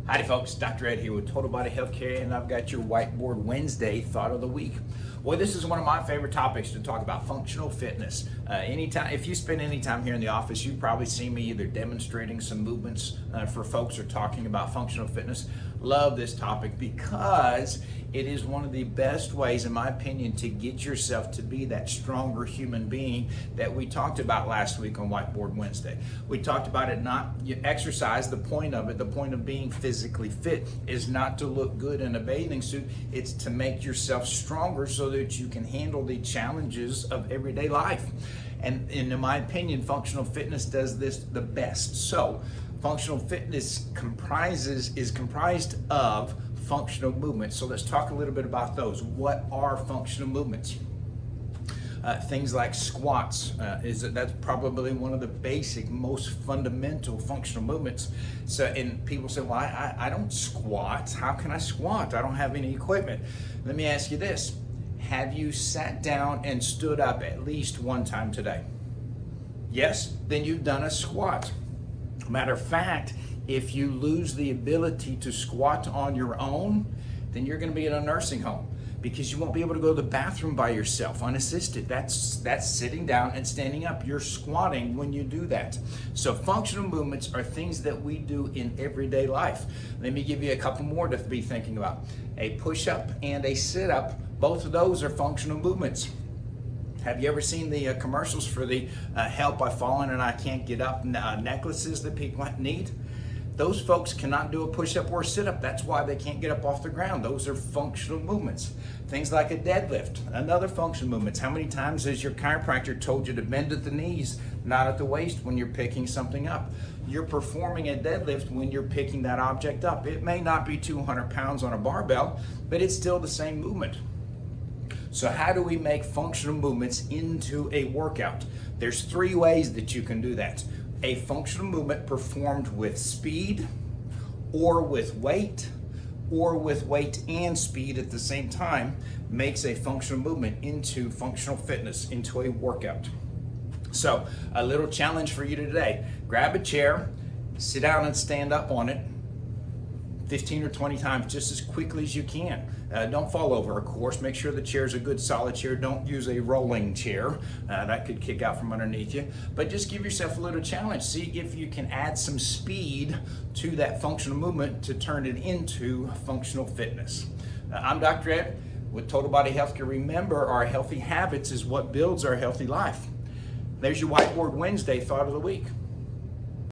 Howdy folks, Dr. Ed here with Total Body Healthcare, and I've got your Whiteboard Wednesday Thought of the Week. Well, this is one of my favorite topics to talk about, functional fitness. Anytime, if you spend any time here in the office, you've probably seen me either demonstrating some movements for folks or talking about functional fitness. Love this topic because it is one of the best ways, in my opinion, to get yourself to be that stronger human being that we talked about last week on Whiteboard Wednesday. We talked about it not exercise, the point of it, the point of being physically fit is not to look good in a bathing suit, it's to make yourself stronger so that you can handle the challenges of everyday life. And in my opinion, functional fitness does this the best. So functional fitness is comprised of functional movements. So let's talk a little bit about those. What are functional movements? Things like squats, that's probably one of the basic, most fundamental functional movements. So, and people say, well, I don't squat. How can I squat? I don't have any equipment. Let me ask you this. Have you sat down and stood up at least one time today? Yes? Then you've done a squat. Matter of fact, if you lose the ability to squat on your own, then you're going to be in a nursing home because you won't be able to go to the bathroom by yourself unassisted. That's sitting down and standing up. You're squatting when you do that. So functional movements are things that we do in everyday life. Let me give you a couple more to be thinking about. A push-up and a sit-up, both of those are functional movements. Have you ever seen the commercials for the help I've fallen and I can't get up necklaces that people need? Those folks cannot do a push-up or a sit-up. That's why they can't get up off the ground. Those are functional movements. Things like a deadlift, another functional movement. How many times has your chiropractor told you to bend at the knees, not at the waist when you're picking something up? You're performing a deadlift when you're picking that object up. It may not be 200 pounds on a barbell, but it's still the same movement. So how do we make functional movements into a workout? There's three ways that you can do that. A functional movement performed with speed or with weight and speed at the same time makes a functional movement into functional fitness, into a workout. So a little challenge for you today. Grab a chair, sit down and stand up on it 15 or 20 times just as quickly as you can. Don't fall over, of course. Make sure the chair is a good solid chair. Don't use a rolling chair. That could kick out from underneath you. But just give yourself a little challenge. See if you can add some speed to that functional movement to turn it into functional fitness. I'm Dr. Ed with Total Body Healthcare. Remember, our healthy habits is what builds our healthy life. There's your Whiteboard Wednesday Thought of the Week.